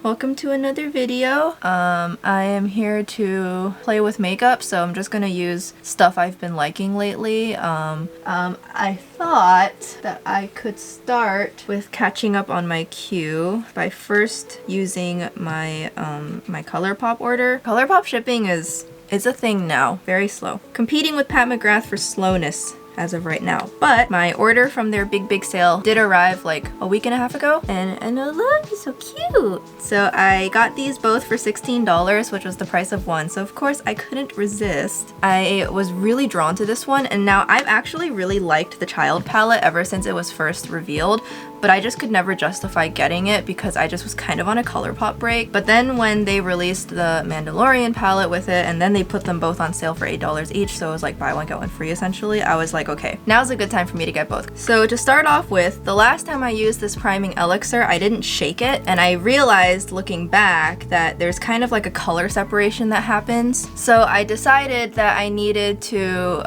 welcome to another video. I am here to play with makeup, so I'm just gonna use stuff I've been liking lately. I thought that I could start with catching up on my queue by first using my my ColourPop order. ColourPop shipping is a thing now, very slow. Competing with Pat McGrath for slowness as of right now. But my order from their big sale did arrive like a week and a half ago, and oh look, it's so cute. So I got these both for $16, which was the price of one. So of course I couldn't resist. I was really drawn to this one, and now I've actually really liked the Child palette ever since it was first revealed, but I just could never justify getting it because I just was kind of on a ColourPop break. But then when they released the Mandalorian palette with it, and then they put them both on sale for $8 each, so it was like buy one get one free essentially, I was like, okay, now's a good time for me to get both. So to start off with, the last time I used this priming Elixir, I didn't shake it, and I realized looking back that there's kind of like a color separation that happens. So I decided that I needed to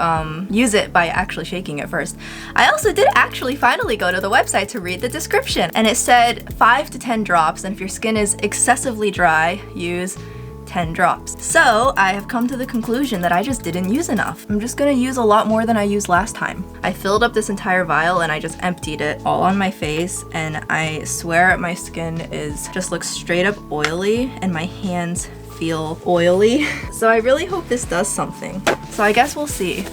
use it by actually shaking it first. I also did actually finally go to the website to read the description, and it said 5 to 10 drops, and if your skin is excessively dry, use 10 drops. So I have come to the conclusion that I just didn't use enough. I'm just gonna use a lot more than I used last time. I filled up this entire vial and I just emptied it all on my face, and I swear my skin just looks straight up oily, and my hands feel oily. So I really hope this does something. So I guess we'll see.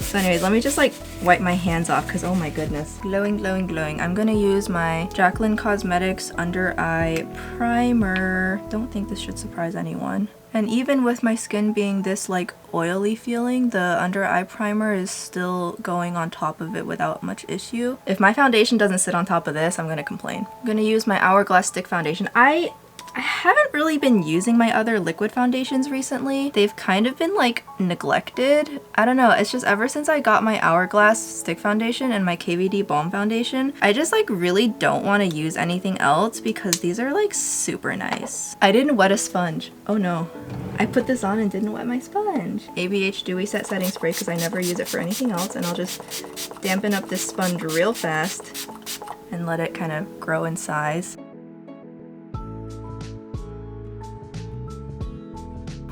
So anyways, let me just like wipe my hands off because oh my goodness. Glowing, glowing, glowing. I'm gonna use my JACLYN Cosmetics Under Eye Primer. Don't think this should surprise anyone. And even with my skin being this like oily feeling, the under eye primer is still going on top of it without much issue. If my foundation doesn't sit on top of this, I'm gonna complain. I'm gonna use my Hourglass stick foundation. I haven't really been using my other liquid foundations recently. They've kind of been like neglected. I don't know, it's just ever since I got my Hourglass stick foundation and my KVD balm foundation, I just like really don't want to use anything else because these are like super nice. I didn't wet a sponge. Oh no. I put this on and didn't wet my sponge. ABH Dewy Set Setting Spray because I never use it for anything else, and I'll just dampen up this sponge real fast and let it kind of grow in size.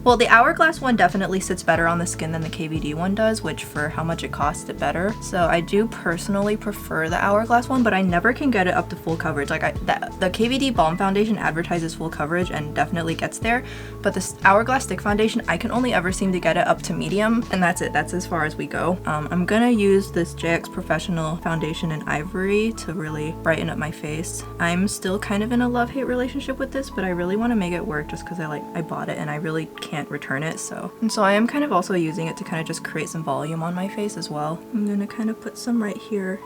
Well, the Hourglass one definitely sits better on the skin than the KVD one does, which for how much it costs it better. So I do personally prefer the Hourglass one, but I never can get it up to full coverage. Like the KVD Balm Foundation advertises full coverage and definitely gets there, but this Hourglass Stick Foundation, I can only ever seem to get it up to medium, and that's it. That's as far as we go. I'm gonna use this JX Professional Foundation in Ivory to really brighten up my face. I'm still kind of in a love-hate relationship with this, but I really want to make it work just because I bought it and I really can't return it. So I am kind of also using it to kind of just create some volume on my face as well. I'm gonna kind of put some right here.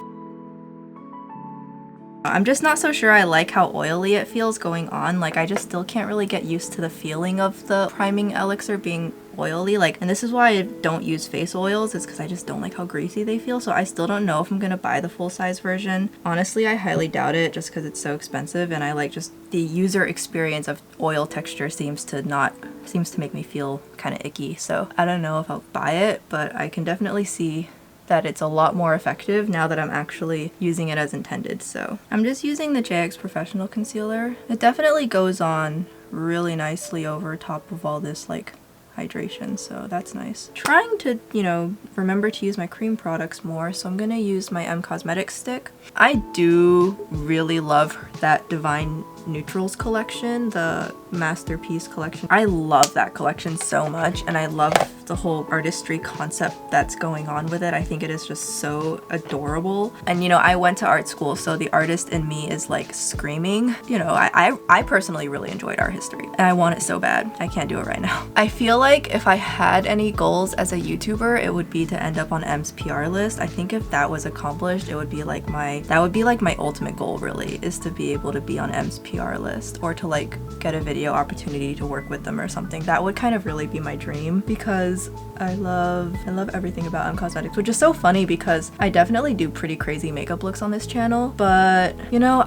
I'm just not so sure I like how oily it feels going on. Like I just still can't really get used to the feeling of the priming Elixir being oily. Like, and this is why I don't use face oils, is because I just don't like how greasy they feel. So I still don't know if I'm gonna buy the full-size version. Honestly, I highly doubt it just because it's so expensive, and I like just the user experience of oil texture seems to make me feel kind of icky. So I don't know if I'll buy it, but I can definitely see that it's a lot more effective now that I'm actually using it as intended. So I'm just using the JX Professional Concealer. It definitely goes on really nicely over top of all this like hydration, so that's nice. Trying to, you know, remember to use my cream products more, so I'm gonna use my Cosmetics stick. I do really love that Divine Neutrals collection, the Masterpiece collection. I love that collection so much, and I love the whole artistry concept that's going on with it. I think it is just so adorable. And you know, I went to art school, so the artist in me is like screaming. You know, I personally really enjoyed art history, and I want it so bad. I can't do it right now. I feel like if I had any goals as a YouTuber, it would be to end up on M's PR list. I think if that was accomplished, it would be like my ultimate goal, really, is to be able to be on M's PR list, or to like get a video opportunity to work with them or something. That would kind of really be my dream, because I love everything about M Cosmetics, which is so funny because I definitely do pretty crazy makeup looks on this channel, but you know,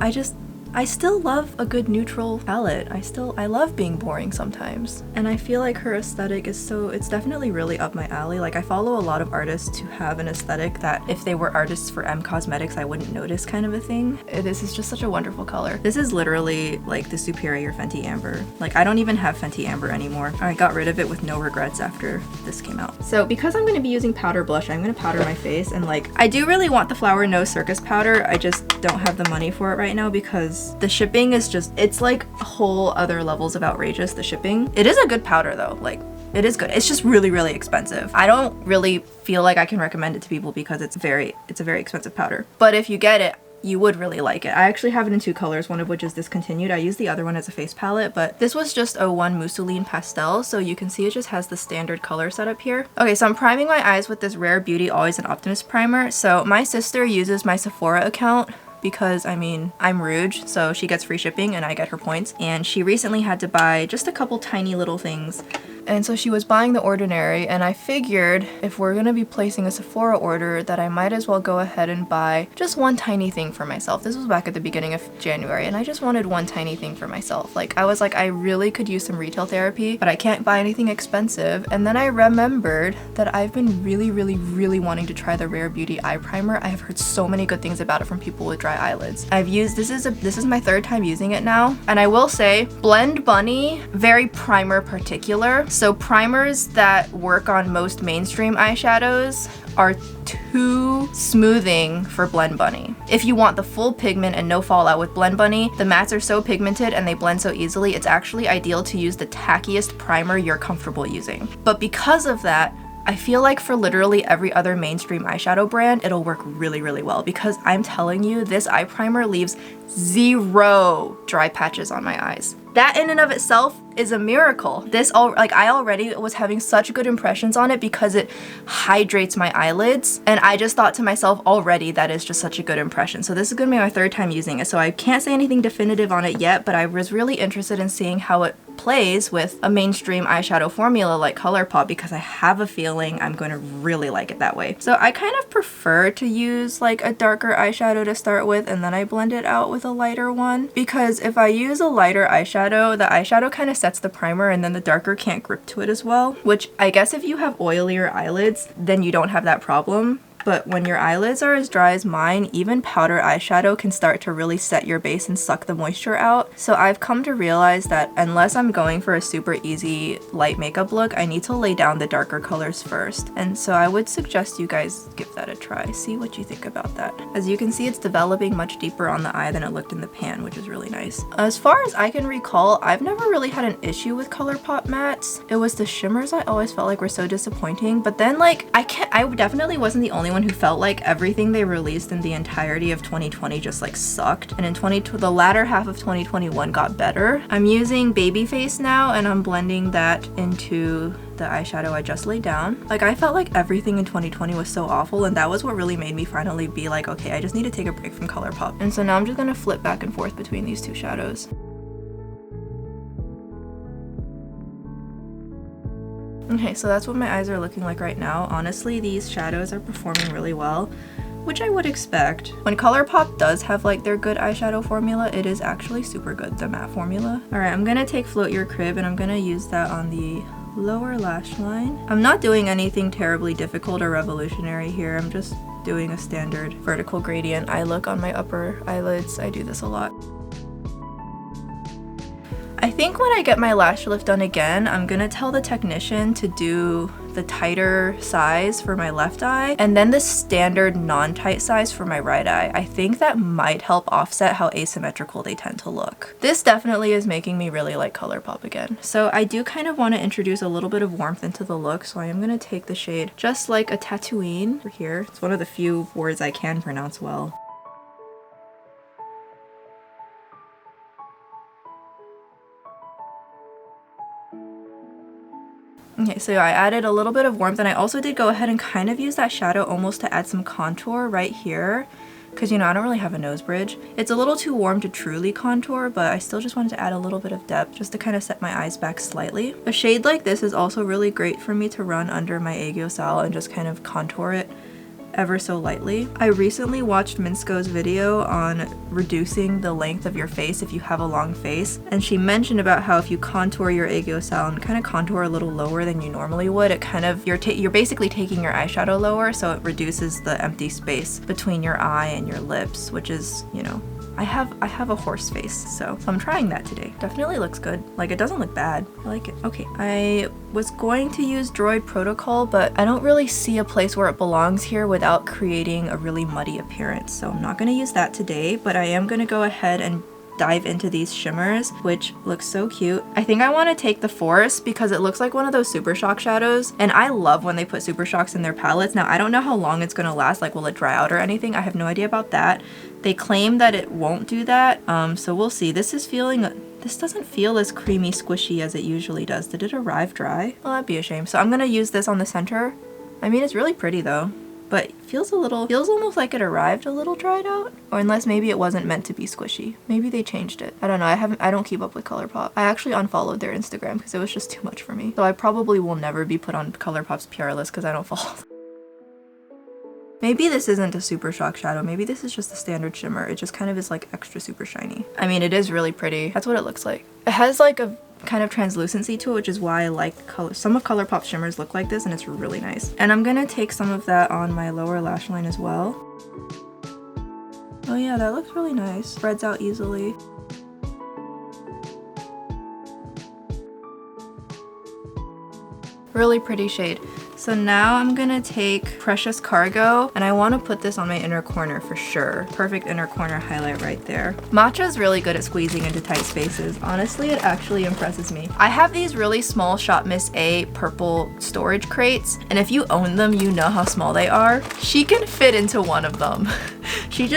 I still love a good neutral palette. I love being boring sometimes. And I feel like her aesthetic is it's definitely really up my alley. Like I follow a lot of artists who have an aesthetic that if they were artists for M Cosmetics, I wouldn't notice kind of a thing. This is just such a wonderful color. This is literally like the superior Fenty Amber. Like I don't even have Fenty Amber anymore. I got rid of it with no regrets after this came out. So because I'm going to be using powder blush, I'm going to powder my face, and like I do really want the Flower No Circus powder. I just don't have the money for it right now because the shipping is just, it's like whole other levels of outrageous, the shipping. It is a good powder though, like it is good. It's just really, really expensive. I don't really feel like I can recommend it to people because it's a very expensive powder. But if you get it, you would really like it. I actually have it in 2 colors, one of which is discontinued. I use the other one as a face palette, but this was just a 1 Mousseline Pastel, so you can see it just has the standard color setup here. Okay, so I'm priming my eyes with this Rare Beauty Always an Optimist primer. So my sister uses my Sephora account because, I mean, I'm Rouge, so she gets free shipping and I get her points. And she recently had to buy just a couple tiny little things. And so she was buying The Ordinary, and I figured if we're gonna be placing a Sephora order that I might as well go ahead and buy just one tiny thing for myself. This was back at the beginning of January, and I just wanted one tiny thing for myself. Like, I was like, I really could use some retail therapy, but I can't buy anything expensive. And then I remembered that I've been really, really, really wanting to try the Rare Beauty eye primer. I have heard so many good things about it from people with dry eyelids. I've used, this is my 3rd time using it now, and I will say, Blend Bunny, very primer particular. So primers that work on most mainstream eyeshadows are too smoothing for Blend Bunny. If you want the full pigment and no fallout with Blend Bunny, the mattes are so pigmented and they blend so easily, it's actually ideal to use the tackiest primer you're comfortable using. But because of that, I feel like for literally every other mainstream eyeshadow brand, it'll work really, really well because I'm telling you, this eye primer leaves 0 dry patches on my eyes. That in and of itself is a miracle. I already was having such good impressions on it because it hydrates my eyelids, and I just thought to myself already that is just such a good impression. So this is gonna be my 3rd time using it, so I can't say anything definitive on it yet, but I was really interested in seeing how it plays with a mainstream eyeshadow formula like ColourPop because I have a feeling I'm going to really like it that way. So I kind of prefer to use like a darker eyeshadow to start with, and then I blend it out with a lighter one, because if I use a lighter eyeshadow, the eyeshadow kind of sets the primer and then the darker can't grip to it as well, which I guess if you have oilier eyelids, then you don't have that problem. But when your eyelids are as dry as mine, even powder eyeshadow can start to really set your base and suck the moisture out. So I've come to realize that unless I'm going for a super easy light makeup look, I need to lay down the darker colors first. And so I would suggest you guys give that a try. See what you think about that. As you can see, it's developing much deeper on the eye than it looked in the pan, which is really nice. As far as I can recall, I've never really had an issue with ColourPop mattes. It was the shimmers I always felt like were so disappointing. But then like, I definitely wasn't the only one who felt like everything they released in the entirety of 2020 just like sucked, and in the latter half of 2021 got better. I'm using Babyface now, and I'm blending that into the eyeshadow I just laid down. Like, I felt like everything in 2020 was so awful, and that was what really made me finally be like, okay, I just need to take a break from ColourPop. And so now I'm just gonna flip back and forth between these 2 shadows. Okay, so that's what my eyes are looking like right now. Honestly, these shadows are performing really well, which I would expect. When ColourPop does have like their good eyeshadow formula, it is actually super good, the matte formula. Alright, I'm gonna take Float Your Crib and I'm gonna use that on the lower lash line. I'm not doing anything terribly difficult or revolutionary here. I'm just doing a standard vertical gradient eye look on my upper eyelids. I do this a lot. I think when I get my lash lift done again, I'm gonna tell the technician to do the tighter size for my left eye and then the standard non-tight size for my right eye. I think that might help offset how asymmetrical they tend to look. This definitely is making me really like ColourPop again. So I do kind of want to introduce a little bit of warmth into the look, so I am gonna take the shade Just Like a Tatooine for here. It's one of the few words I can pronounce well. Okay, so I added a little bit of warmth, and I also did go ahead and kind of use that shadow almost to add some contour right here, because, you know, I don't really have a nose bridge. It's a little too warm to truly contour, but I still just wanted to add a little bit of depth just to kind of set my eyes back slightly. A shade like this is also really great for me to run under my aegyo sal and just kind of contour it ever so lightly. I recently watched Minsko's video on reducing the length of your face if you have a long face, and she mentioned about how if you contour your aegyo and kind of contour a little lower than you normally would, it kind of, you're basically taking your eyeshadow lower, so it reduces the empty space between your eye and your lips, which is, you know, I have a horse face, so I'm trying that today. Definitely looks good. Like, it doesn't look bad. I like it. Okay, I was going to use Droid Protocol, but I don't really see a place where it belongs here without creating a really muddy appearance, so I'm not going to use that today, but I am going to go ahead and dive into these shimmers, which looks so cute. I think I want to take the Force because it looks like one of those Super Shock shadows, and I love when they put Super Shocks in their palettes. Now, I don't know how long it's going to last, like will it dry out or anything? I have no idea about that. They claim that it won't do that, so we'll see. This doesn't feel as creamy squishy as it usually does. Did it arrive dry? Well, that'd be a shame. So I'm gonna use this on the center. I mean, it's really pretty though, but it feels almost like it arrived a little dried out, or unless maybe it wasn't meant to be squishy. Maybe they changed it. I don't know. I don't keep up with ColourPop. I actually unfollowed their Instagram because it was just too much for me. So I probably will never be put on ColourPop's PR list because I don't follow them. Maybe this isn't a Super Shock shadow. Maybe this is just a standard shimmer. It just kind of is like extra super shiny. I mean, it is really pretty. That's what it looks like. It has like a kind of translucency to it, which is why I like color. Some of ColourPop shimmers look like this and it's really nice. And I'm gonna take some of that on my lower lash line as well. Oh yeah, that looks really nice. Spreads out easily. Really pretty shade. So now I'm gonna take Precious Cargo, and I want to put this on my inner corner for sure. Perfect inner corner highlight right there. Matcha's really good at squeezing into tight spaces. Honestly, it actually impresses me. I have these really small Shop Miss A purple storage crates, and if you own them, you know how small they are. She can fit into one of them. She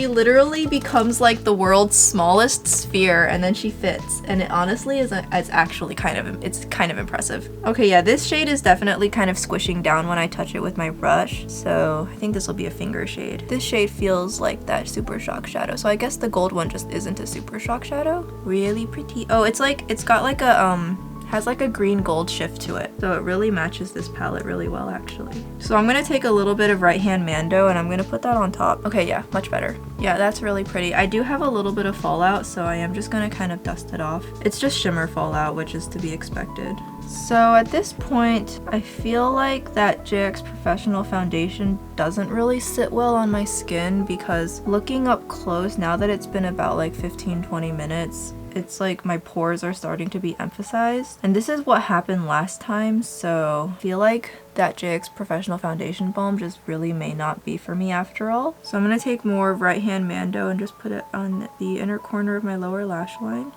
literally becomes like the world's smallest sphere, and then she fits, and it honestly is it's actually kind of impressive. Okay, yeah, this shade is definitely kind of squishing down when I touch it with my brush, so I think this will be a finger shade. This shade feels like that Super Shock shadow, so I guess the gold one just isn't a Super Shock shadow. Really pretty. Oh, it's got like a has like a green gold shift to it, so it really matches this palette really well actually. So I'm gonna take a little bit of Right Hand Mando and I'm gonna put that on top. Okay, yeah, much better. Yeah, that's really pretty. I do have a little bit of fallout, so I am just gonna kind of dust it off. It's just shimmer fallout, which is to be expected. So at this point, I feel like that JX Professional Foundation doesn't really sit well on my skin, because looking up close, now that it's been about like 15-20 minutes, it's like my pores are starting to be emphasized. And this is what happened last time, so I feel like that JX Professional Foundation Balm just really may not be for me after all. So I'm gonna take more of Right Hand Mando and just put it on the inner corner of my lower lash line.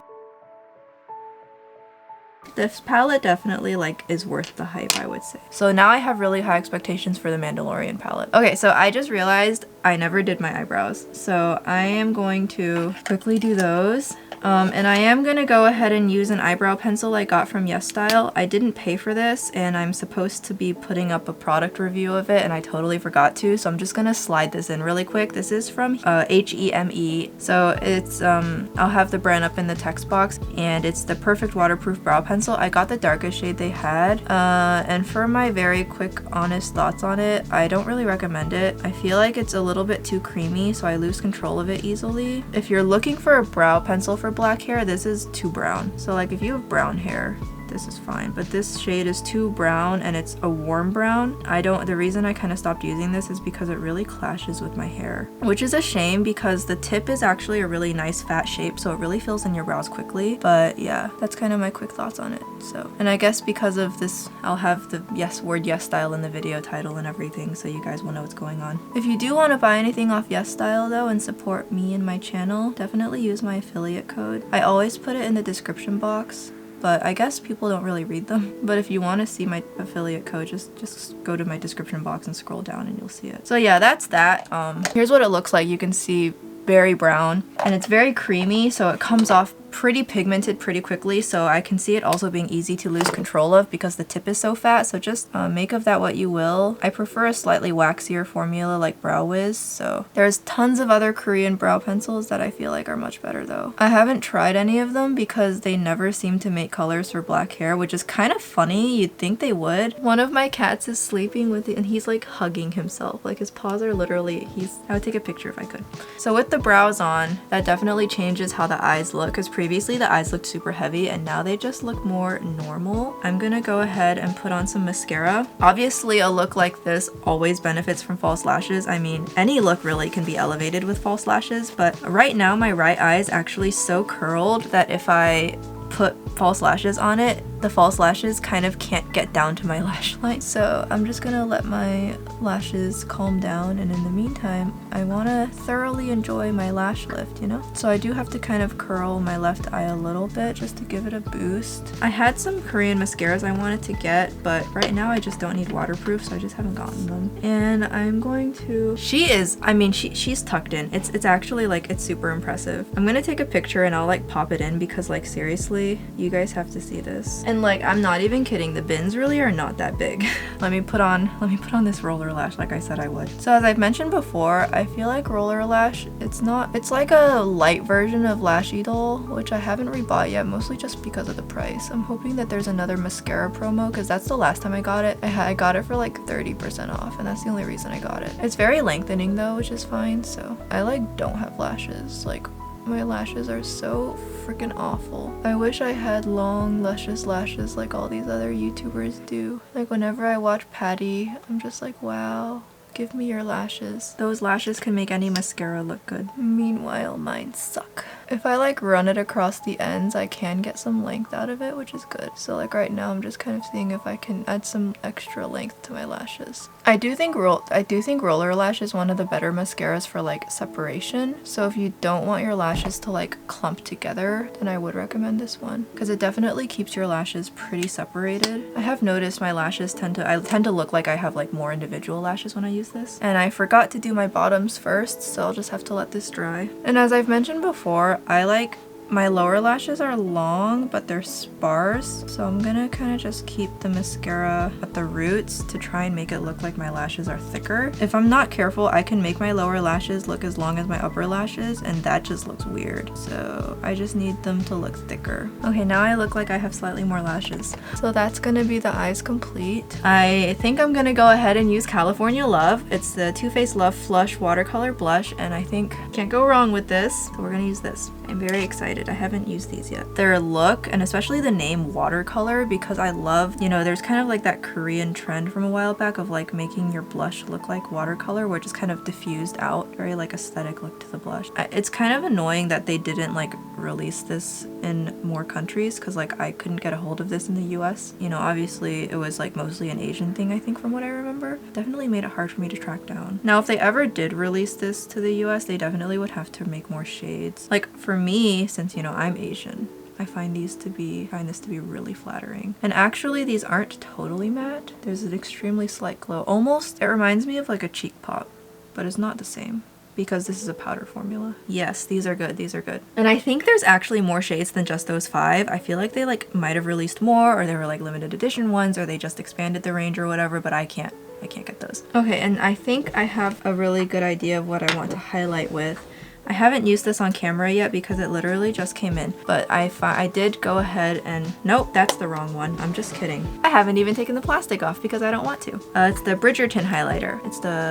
This palette definitely is worth the hype, I would say. So now I have really high expectations for the Mandalorian palette. Okay, so I just realized I never did my eyebrows. So I am going to quickly do those. And I am gonna go ahead and use an eyebrow pencil I got from YesStyle. I didn't pay for this, and I'm supposed to be putting up a product review of it, and I totally forgot to, so I'm just gonna slide this in really quick. This is from HEME. So it's, I'll have the brand up in the text box, and it's the Perfect Waterproof Brow Pencil. I got the darkest shade they had, and for my very quick, honest thoughts on it, I don't really recommend it. I feel like it's a little bit too creamy, so I lose control of it easily. If you're looking for a brow pencil for black hair, this is too brown. So like if you have brown hair, this is fine, but this shade is too brown and it's a warm brown. The reason I kind of stopped using this is because it really clashes with my hair, which is a shame because the tip is actually a really nice fat shape, so it really fills in your brows quickly. But yeah, that's kind of my quick thoughts on it. So, and I guess because of this, I'll have the word YesStyle in the video title and everything, so you guys will know what's going on. If you do want to buy anything off YesStyle though and support me and my channel, definitely use my affiliate code. I always put it in the description box, but I guess people don't really read them. But if you want to see my affiliate code, just go to my description box and scroll down and you'll see it. So yeah, that's that. Here's what it looks like. You can see very brown and it's very creamy, so it comes off pretty pigmented pretty quickly, so I can see it also being easy to lose control of because the tip is so fat. So just make of that what you will. I prefer a slightly waxier formula like Brow Wiz. So there's tons of other Korean brow pencils that I feel like are much better though. I haven't tried any of them because they never seem to make colors for black hair, which is kind of funny. You'd think they would. One of my cats is sleeping with it and he's like hugging himself. Like his paws are literally, I would take a picture if I could. So with the brows on, that definitely changes how the eyes look, because previously the eyes looked super heavy and now they just look more normal. I'm gonna go ahead and put on some mascara. Obviously a look like this always benefits from false lashes. I mean, any look really can be elevated with false lashes, but right now my right eye is actually so curled that if I put false lashes on it, the false lashes kind of can't get down to my lash line. So I'm just gonna let my lashes calm down, and in the meantime I want to thoroughly enjoy my lash lift, you know? So I do have to kind of curl my left eye a little bit just to give it a boost. I had some Korean mascaras I wanted to get, but right now I just don't need waterproof, so I just haven't gotten them. And I'm going to... she's tucked in. It's actually like, it's super impressive. I'm gonna take a picture and I'll like pop it in because like seriously, you guys have to see this. And like, I'm not even kidding, the bins really are not that big. Let me put on this roller lash like I said I would. So as I've mentioned before, I feel like roller lash, it's like a light version of Lash Idol, which I haven't rebought yet, mostly just because of the price. I'm hoping that there's another mascara promo because that's the last time I got it. I got it for like 30% off, and that's the only reason I got it. It's very lengthening though, which is fine. So I like don't have lashes. Like, my lashes are so freaking awful. I wish I had long luscious lashes like all these other YouTubers do. Like whenever I watch Patty, I'm just like, wow, give me your lashes. Those lashes can make any mascara look good. Meanwhile, mine suck. If I like run it across the ends, I can get some length out of it, which is good. So like right now I'm just kind of seeing if I can add some extra length to my lashes. I do think roller lash is one of the better mascaras for like separation. So if you don't want your lashes to like clump together, then I would recommend this one because it definitely keeps your lashes pretty separated. I have noticed my lashes tend to look like I have like more individual lashes when I use this. And I forgot to do my bottoms first, so I'll just have to let this dry. And as I've mentioned before, my lower lashes are long, but they're sparse. So I'm gonna kind of just keep the mascara at the roots to try and make it look like my lashes are thicker. If I'm not careful, I can make my lower lashes look as long as my upper lashes, and that just looks weird. So I just need them to look thicker. Okay, now I look like I have slightly more lashes. So that's gonna be the eyes complete. I think I'm gonna go ahead and use California Love. It's the Too Faced Love Flush Watercolor Blush, and I think can't go wrong with this. So we're gonna use this. I'm very excited. I haven't used these yet. Their look, and especially the name Watercolor, because I love, you know, there's kind of like that Korean trend from a while back of like making your blush look like watercolor, where it's just kind of diffused out, very like aesthetic look to the blush. It's kind of annoying that they didn't like release this in more countries, because like I couldn't get a hold of this in the US. You know, obviously it was like mostly an Asian thing, I think, from what I remember. Definitely made it hard for me to track down. Now if they ever did release this to the US, they definitely would have to make more shades. Like for me, since you know I'm Asian, I find this to be really flattering. And actually these aren't totally matte. There's an extremely slight glow. Almost, it reminds me of like a cheek pop, but it's not the same because this is a powder formula. Yes, these are good, these are good. And I think there's actually more shades than just those 5. I feel like they like might have released more, or they were like limited edition ones, or they just expanded the range or whatever, but I can't get those. Okay, and I think I have a really good idea of what I want to highlight with. I haven't used this on camera yet because it literally just came in, but I did go ahead and, nope, that's the wrong one. I'm just kidding. I haven't even taken the plastic off because I don't want to. It's the Bridgerton highlighter.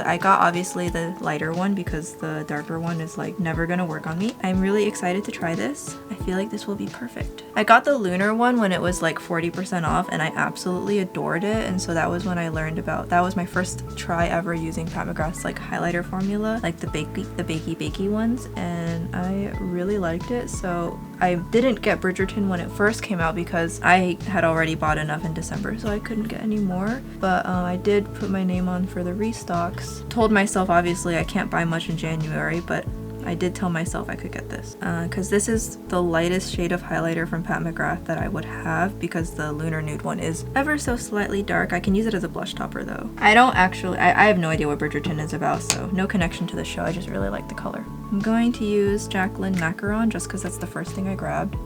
I got obviously the lighter one because the darker one is like never gonna work on me. I'm really excited to try this. I feel like this will be perfect. I got the lunar one when it was like 40% off, and I absolutely adored it. And so that was when I learned about, that was my first try ever using Pat McGrath's like highlighter formula, like the bakey ones. And I really liked it. So I didn't get Bridgerton when it first came out because I had already bought enough in December, so I couldn't get any more. But I did put my name on for the restocks. Told myself obviously I can't buy much in January, but I did tell myself I could get this because this is the lightest shade of highlighter from Pat McGrath that I would have, because the Lunar Nude one is ever so slightly dark. I can use it as a blush topper though. I have no idea what Bridgerton is about, so no connection to the show. I just really like the color. I'm going to use JACLYN Macaron just because that's the first thing I grabbed.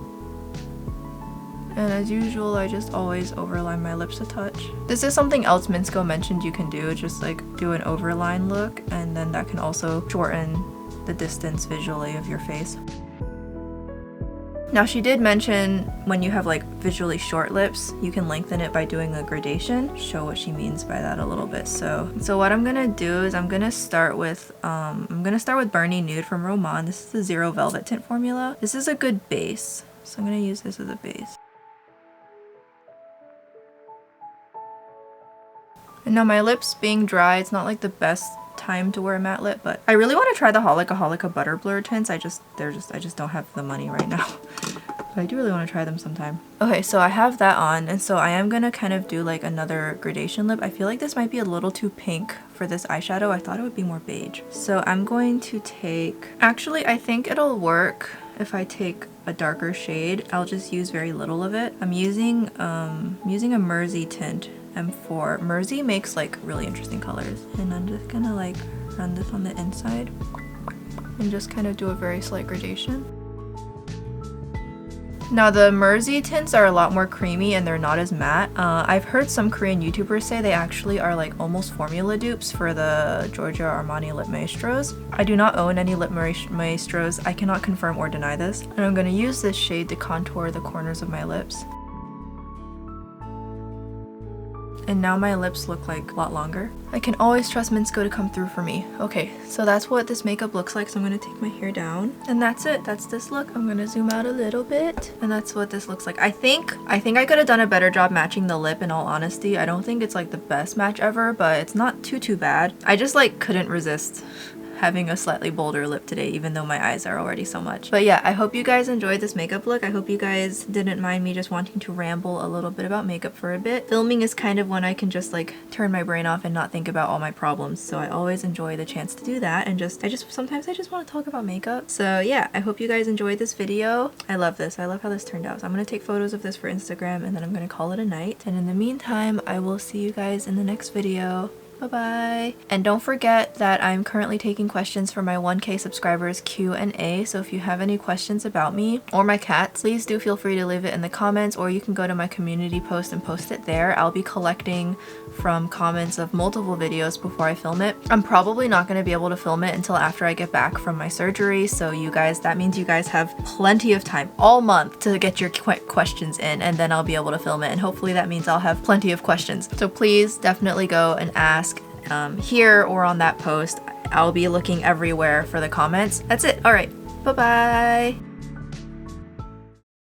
And as usual, I just always overline my lips a touch. This is something else Minsko mentioned you can do, just like do an overline look, and then that can also shorten the distance visually of your face. Now she did mention when you have like visually short lips, you can lengthen it by doing a gradation. Show what she means by that a little bit. So what I'm gonna do is I'm gonna start with Burnie Nude from Roman. This is the Zero Velvet Tint formula. This is a good base, so I'm gonna use this as a base. And now my lips being dry, it's not like the best time to wear a matte lip, but I really want to try the Holika Butter Blur tints. I just don't have the money right now. But I do really want to try them sometime. Okay, so I have that on, and so I am gonna kind of do like another gradation lip. I feel like this might be a little too pink for this eyeshadow. I thought it would be more beige. So I'm going to take, actually I think it'll work if I take a darker shade. I'll just use very little of it. I'm using a Mersey tint, M4. Mersey makes like really interesting colors, and I'm just gonna like run this on the inside and just kind of do a very slight gradation. Now the Mersey tints are a lot more creamy and they're not as matte. I've heard some Korean YouTubers say they actually are like almost formula dupes for the Giorgio Armani Lip Maestros. I do not own any Lip Maestros. I cannot confirm or deny this. And I'm gonna use this shade to contour the corners of my lips. And now my lips look like a lot longer. I can always trust Minsko to come through for me. Okay, so that's what this makeup looks like. So I'm gonna take my hair down, and that's it. That's this look. I'm gonna zoom out a little bit, and that's what this looks like. I think I could have done a better job matching the lip, in all honesty. I don't think it's like the best match ever, but it's not too bad. I just like couldn't resist having a slightly bolder lip today, even though my eyes are already so much. But yeah, I hope you guys enjoyed this makeup look. I hope you guys didn't mind me just wanting to ramble a little bit about makeup for a bit. Filming is kind of when I can just like turn my brain off and not think about all my problems, so I always enjoy the chance to do that, and sometimes I just want to talk about makeup. So yeah, I hope you guys enjoyed this video. I love this. I love how this turned out. So I'm gonna take photos of this for Instagram, and then I'm gonna call it a night. And in the meantime, I will see you guys in the next video. Bye-bye. And don't forget that I'm currently taking questions for my 1K subscribers Q&A, so if you have any questions about me or my cats, please do feel free to leave it in the comments, or you can go to my community post and post it there. I'll be collecting from comments of multiple videos before I film it. I'm probably not going to be able to film it until after I get back from my surgery, so you guys, that means you guys have plenty of time all month to get your questions in, and then I'll be able to film it, and hopefully that means I'll have plenty of questions. So please definitely go and ask here or on that post. I'll be looking everywhere for the comments. That's it. All right. Bye-bye.